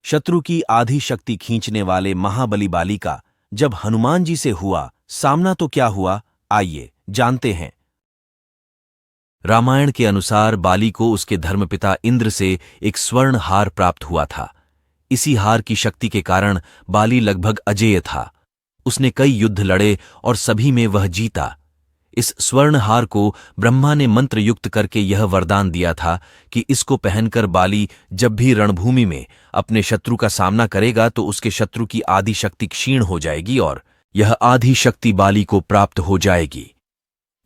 शत्रु की आधी शक्ति खींचने वाले महाबली बाली का जब हनुमान जी से हुआ सामना तो क्या हुआ, आइए जानते हैं। रामायण के अनुसार बाली को उसके धर्मपिता इंद्र से एक स्वर्ण हार प्राप्त हुआ था। इसी हार की शक्ति के कारण बाली लगभग अजेय था। उसने कई युद्ध लड़े और सभी में वह जीता। इस स्वर्ण हार को ब्रह्मा ने मंत्र युक्त करके यह वरदान दिया था कि इसको पहनकर बाली जब भी रणभूमि में अपने शत्रु का सामना करेगा तो उसके शत्रु की आधी शक्ति क्षीण हो जाएगी और यह आधी शक्ति बाली को प्राप्त हो जाएगी।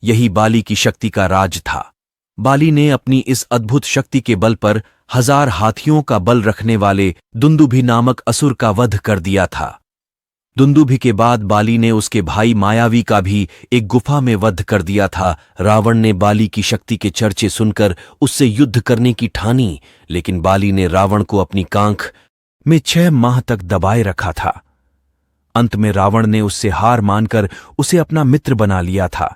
यही बाली की शक्ति का राज था। बाली ने अपनी इस अद्भुत शक्ति के बल पर 1000 हाथियों का बल रखने वाले दुंदुभि नामक असुर का वध कर दिया था। दुंदुभि के बाद बाली ने उसके भाई मायावी का भी एक गुफा में वध कर दिया था। रावण ने बाली की शक्ति के चर्चे सुनकर उससे युद्ध करने की ठानी, लेकिन बाली ने रावण को अपनी कांख में 6 माह तक दबाए रखा था। अंत में रावण ने उससे हार मानकर उसे अपना मित्र बना लिया था।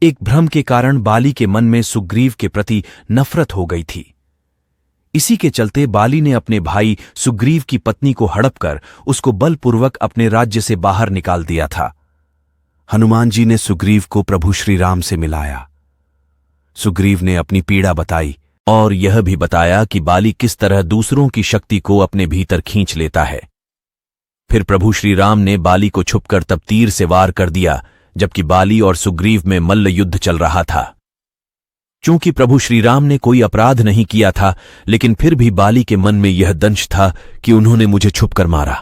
एक भ्रम के कारण बाली के मन में सुग्रीव के प्रति नफरत हो गई थी। इसी के चलते बाली ने अपने भाई सुग्रीव की पत्नी को हड़प कर उसको बलपूर्वक अपने राज्य से बाहर निकाल दिया था। हनुमान जी ने सुग्रीव को प्रभु श्री राम से मिलाया। सुग्रीव ने अपनी पीड़ा बताई और यह भी बताया कि बाली किस तरह दूसरों की शक्ति को अपने भीतर खींच लेता है। फिर प्रभु श्री राम ने बाली को छुपकर तब तीर से वार कर दिया, जबकि बाली और सुग्रीव में मल्ल युद्ध चल रहा था। चूंकि प्रभु श्रीराम ने कोई अपराध नहीं किया था, लेकिन फिर भी बाली के मन में यह दंश था कि उन्होंने मुझे छुपकर मारा।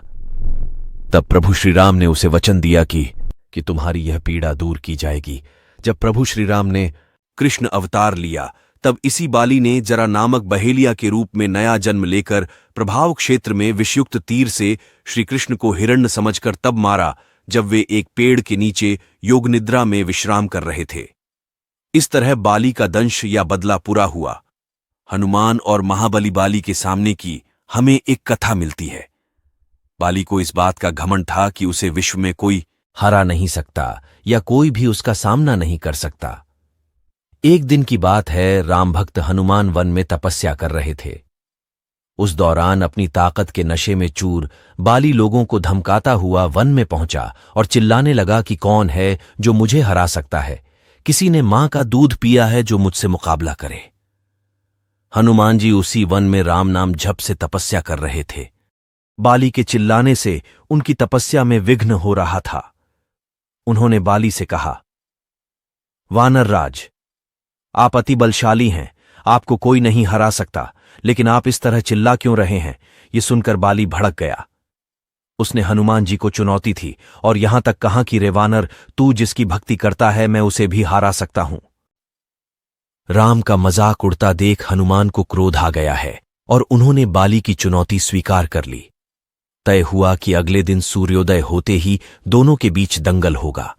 तब प्रभु श्रीराम ने उसे वचन दिया कि तुम्हारी यह पीड़ा दूर की जाएगी। जब प्रभु श्रीराम ने कृष्ण अवतार लिया, तब इसी बाली ने जरा नामक बहेलिया के रूप में नया जन्म लेकर प्रभाव क्षेत्र में विषयुक्त तीर से श्री कृष्ण को हिरण्य समझकर तब मारा, जब वे एक पेड़ के नीचे योग निद्रा में विश्राम कर रहे थे। इस तरह बाली का दंश या बदला पूरा हुआ। हनुमान और महाबली बाली के सामने की हमें एक कथा मिलती है। बाली को इस बात का घमंड था कि उसे विश्व में कोई हरा नहीं सकता या कोई भी उसका सामना नहीं कर सकता। एक दिन की बात है, राम भक्त हनुमान वन में तपस्या कर रहे थे। उस दौरान अपनी ताकत के नशे में चूर बाली लोगों को धमकाता हुआ वन में पहुंचा और चिल्लाने लगा कि कौन है जो मुझे हरा सकता है। किसी ने मां का दूध पिया है जो मुझसे मुकाबला करे। हनुमान जी उसी वन में राम नाम जप से तपस्या कर रहे थे। बाली के चिल्लाने से उनकी तपस्या में विघ्न हो रहा था। उन्होंने बाली से कहा, वानर राज, आप अति बलशाली हैं, आपको कोई नहीं हरा सकता, लेकिन आप इस तरह चिल्ला क्यों रहे हैं? ये सुनकर बाली भड़क गया। उसने हनुमान जी को चुनौती थी और यहां तक कहा कि रे वानर, तू जिसकी भक्ति करता है मैं उसे भी हारा सकता हूं। राम का मजाक उड़ता देख हनुमान को क्रोध आ गया है और उन्होंने बाली की चुनौती स्वीकार कर ली। तय हुआ कि अगले दिन सूर्योदय होते ही दोनों के बीच दंगल होगा।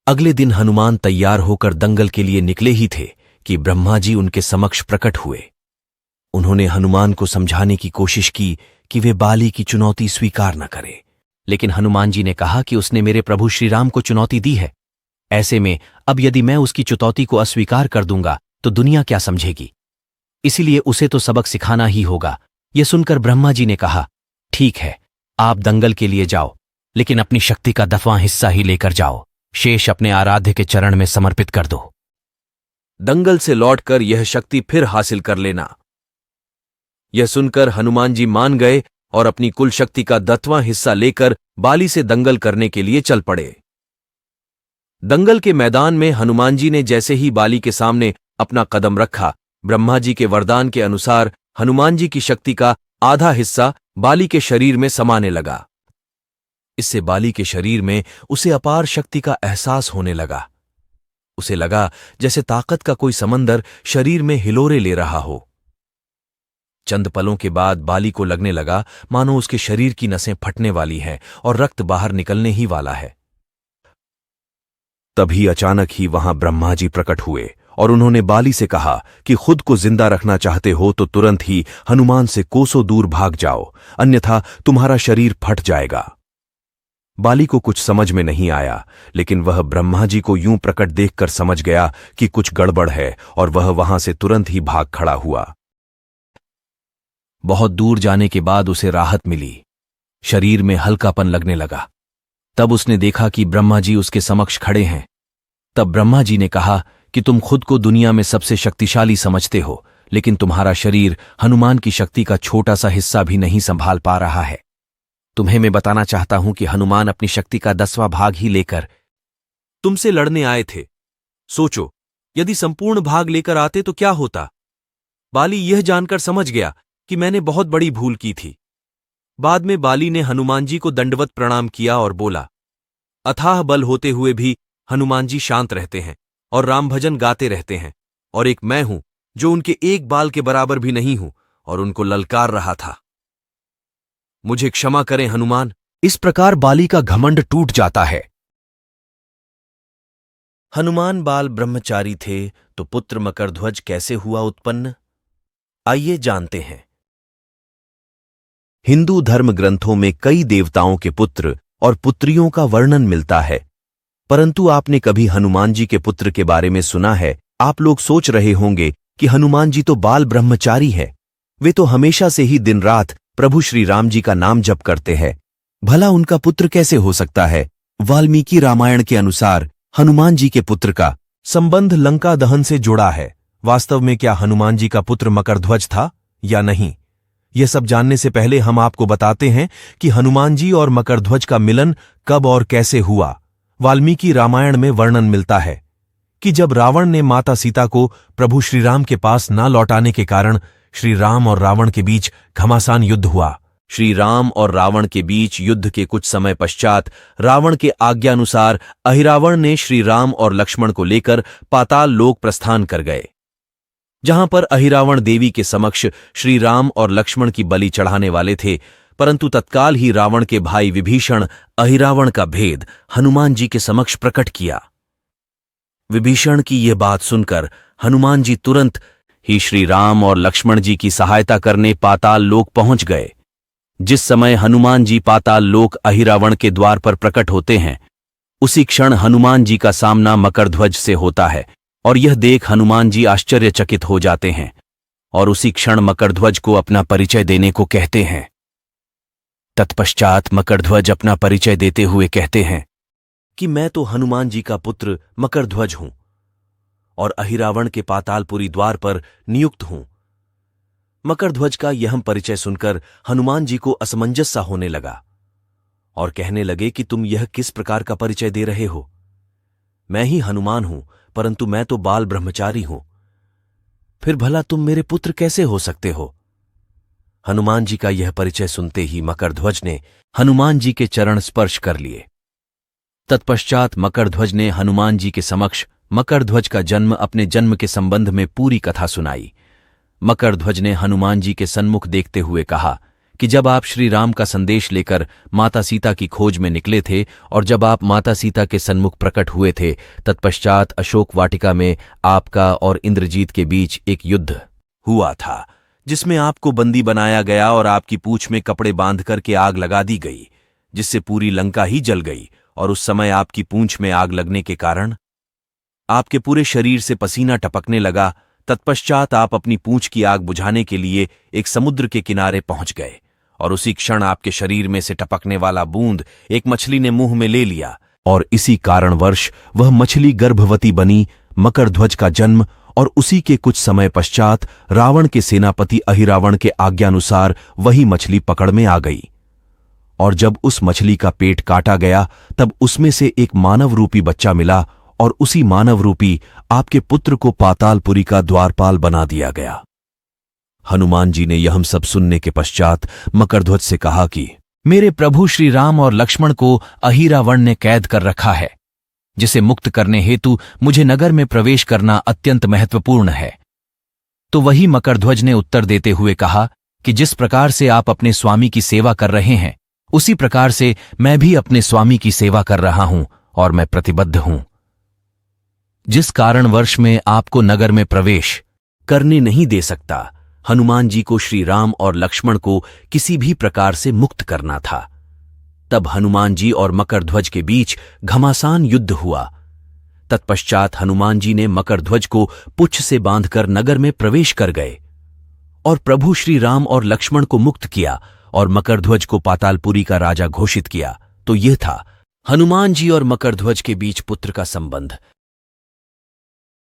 अगले दिन हनुमान तैयार होकर दंगल के लिए निकले ही थे कि ब्रह्मा जी उनके समक्ष प्रकट हुए। उन्होंने हनुमान को समझाने की कोशिश की कि वे बाली की चुनौती स्वीकार न करें, लेकिन हनुमान जी ने कहा कि उसने मेरे प्रभु श्रीराम को चुनौती दी है। ऐसे में अब यदि मैं उसकी चुनौती को अस्वीकार कर दूंगा तो दुनिया क्या समझेगी? इसीलिए उसे तो सबक सिखाना ही होगा। यह सुनकर ब्रह्मा जी ने कहा, ठीक है, आप दंगल के लिए जाओ, लेकिन अपनी शक्ति का 10वां हिस्सा ही लेकर जाओ। शेष अपने आराध्य के चरण में समर्पित कर दो। दंगल से लौटकर यह शक्ति फिर हासिल कर लेना। यह सुनकर हनुमान जी मान गए और अपनी कुल शक्ति का 10वां हिस्सा लेकर बाली से दंगल करने के लिए चल पड़े। दंगल के मैदान में हनुमान जी ने जैसे ही बाली के सामने अपना कदम रखा, ब्रह्मा जी के वरदान के अनुसार हनुमान जी की शक्ति का आधा हिस्सा बाली के शरीर में समाने लगा। इससे बाली के शरीर में उसे अपार शक्ति का एहसास होने लगा। उसे लगा जैसे ताकत का कोई समंदर शरीर में हिलोरे ले रहा हो। चंद पलों के बाद बाली को लगने लगा मानो उसके शरीर की नसें फटने वाली हैं और रक्त बाहर निकलने ही वाला है। तभी अचानक ही वहां ब्रह्मा जी प्रकट हुए और उन्होंने बाली से कहा कि खुद को जिंदा रखना चाहते हो तो तुरंत ही हनुमान से कोसों दूर भाग जाओ, अन्यथा तुम्हारा शरीर फट जाएगा। बाली को कुछ समझ में नहीं आया, लेकिन वह ब्रह्मा जी को यूं प्रकट देखकर समझ गया कि कुछ गड़बड़ है और वह वहां से तुरंत ही भाग खड़ा हुआ। बहुत दूर जाने के बाद उसे राहत मिली, शरीर में हल्कापन लगने लगा। तब उसने देखा कि ब्रह्मा जी उसके समक्ष खड़े हैं। तब ब्रह्मा जी ने कहा कि तुम खुद को दुनिया में सबसे शक्तिशाली समझते हो, लेकिन तुम्हारा शरीर हनुमान की शक्ति का छोटा सा हिस्सा भी नहीं संभाल पा रहा है। तुम्हें मैं बताना चाहता हूं कि हनुमान अपनी शक्ति का 10वां भाग ही लेकर तुमसे लड़ने आए थे। सोचो, यदि संपूर्ण भाग लेकर आते तो क्या होता। बाली यह जानकर समझ गया कि मैंने बहुत बड़ी भूल की थी। बाद में बाली ने हनुमान जी को दंडवत प्रणाम किया और बोला, अथाह बल होते हुए भी हनुमान जी शांत रहते हैं और राम भजन गाते रहते हैं, और एक मैं हूं जो उनके एक बाल के बराबर भी नहीं हूं और उनको ललकार रहा था। मुझे क्षमा करें हनुमान। इस प्रकार बाली का घमंड टूट जाता है। हनुमान बाल ब्रह्मचारी थे तो पुत्र मकरध्वज कैसे हुआ उत्पन्न, आइए जानते हैं। हिंदू धर्म ग्रंथों में कई देवताओं के पुत्र और पुत्रियों का वर्णन मिलता है, परंतु आपने कभी हनुमान जी के पुत्र के बारे में सुना है? आप लोग सोच रहे होंगे कि हनुमान जी तो बाल ब्रह्मचारी है, वे तो हमेशा से ही दिन रात प्रभु श्री राम जी का नाम जप करते हैं, भला उनका पुत्र कैसे हो सकता है? वाल्मीकि रामायण के अनुसार हनुमान जी के पुत्र का संबंध लंका दहन से जुड़ा है। वास्तव में क्या हनुमान जी का पुत्र मकरध्वज था या नहीं? यह सब जानने से पहले हम आपको बताते हैं कि हनुमान जी और मकरध्वज का मिलन कब और कैसे हुआ। वाल्मीकि रामायण में वर्णन मिलता है कि जब रावण ने माता सीता को प्रभु श्रीराम के पास न लौटाने के कारण श्री राम और रावण के बीच घमासान युद्ध हुआ। श्री राम और रावण के बीच युद्ध के कुछ समय पश्चात रावण के आज्ञानुसार अहिरावण ने श्री राम और लक्ष्मण को लेकर पाताल लोक प्रस्थान कर गए, जहां पर अहिरावण देवी के समक्ष श्री राम और लक्ष्मण की बलि चढ़ाने वाले थे, परंतु तत्काल ही रावण के भाई विभीषण अहिरावण का भेद हनुमान जी के समक्ष प्रकट किया। विभीषण की यह बात सुनकर हनुमान जी तुरंत ही श्री राम और लक्ष्मण जी की सहायता करने पाताल लोक पहुंच गए। जिस समय हनुमान जी पाताल लोक अहिरावण के द्वार पर प्रकट होते हैं, उसी क्षण हनुमान जी का सामना मकरध्वज से होता है, और यह देख हनुमान जी आश्चर्यचकित हो जाते हैं और उसी क्षण मकरध्वज को अपना परिचय देने को कहते हैं। तत्पश्चात मकरध्वज अपना परिचय देते हुए कहते हैं कि मैं तो हनुमान जी का पुत्र मकरध्वज हूं और अहिरावण के पातालपुरी द्वार पर नियुक्त हूं। मकरध्वज का यह परिचय सुनकर हनुमान जी को असमंजस सा होने लगा और कहने लगे कि तुम यह किस प्रकार का परिचय दे रहे हो? मैं ही हनुमान हूं, परंतु मैं तो बाल ब्रह्मचारी हूं, फिर भला तुम मेरे पुत्र कैसे हो सकते हो? हनुमान जी का यह परिचय सुनते ही मकरध्वज ने हनुमान जी के चरण स्पर्श कर लिए। तत्पश्चात मकरध्वज ने हनुमान जी के समक्ष मकरध्वज का जन्म, अपने जन्म के संबंध में पूरी कथा सुनाई। मकरध्वज ने हनुमान जी के सन्मुख देखते हुए कहा कि जब आप श्री राम का संदेश लेकर माता सीता की खोज में निकले थे और जब आप माता सीता के सन्मुख प्रकट हुए थे, तत्पश्चात अशोक वाटिका में आपका और इंद्रजीत के बीच एक युद्ध हुआ था, जिसमें आपको बंदी बनाया गया और आपकी पूंछ में कपड़े बांध करके आग लगा दी गई, जिससे पूरी लंका ही जल गई। और उस समय आपकी पूंछ में आग लगने के कारण आपके पूरे शरीर से पसीना टपकने लगा। तत्पश्चात आप अपनी पूंछ की आग बुझाने के लिए एक समुद्र के किनारे पहुंच गए और उसी क्षण आपके शरीर में से टपकने वाला बूंद एक मछली ने मुंह में ले लिया और इसी कारणवश वह मछली गर्भवती बनी। मकरध्वज का जन्म और उसी के कुछ समय पश्चात रावण के सेनापति अहिरावण के आज्ञानुसार वही मछली पकड़ में आ गई, और जब उस मछली का पेट काटा गया तब उसमें से एक मानव रूपी बच्चा मिला और उसी मानव रूपी आपके पुत्र को पातालपुरी का द्वारपाल बना दिया गया। हनुमान जी ने यह सब सुनने के पश्चात मकरध्वज से कहा कि मेरे प्रभु श्री राम और लक्ष्मण को अहिरावण ने कैद कर रखा है, जिसे मुक्त करने हेतु मुझे नगर में प्रवेश करना अत्यंत महत्वपूर्ण है। तो वही मकरध्वज ने उत्तर देते हुए कहा कि जिस प्रकार से आप अपने स्वामी की सेवा कर रहे हैं, उसी प्रकार से मैं भी अपने स्वामी की सेवा कर रहा हूं और मैं प्रतिबद्ध हूं। जिस कारणवश मैं आपको नगर में प्रवेश करने नहीं दे सकता, हनुमान जी को श्री राम और लक्ष्मण को किसी भी प्रकार से मुक्त करना था। तब हनुमान जी और मकरध्वज के बीच घमासान युद्ध हुआ। तत्पश्चात हनुमान जी ने मकरध्वज को पुच्छ से बांधकर नगर में प्रवेश कर गए और प्रभु श्री राम और लक्ष्मण को मुक्त किया और मकरध्वज को पातालपुरी का राजा घोषित किया, तो यह था हनुमान जी और मकरध्वज के बीच पुत्र का संबंध।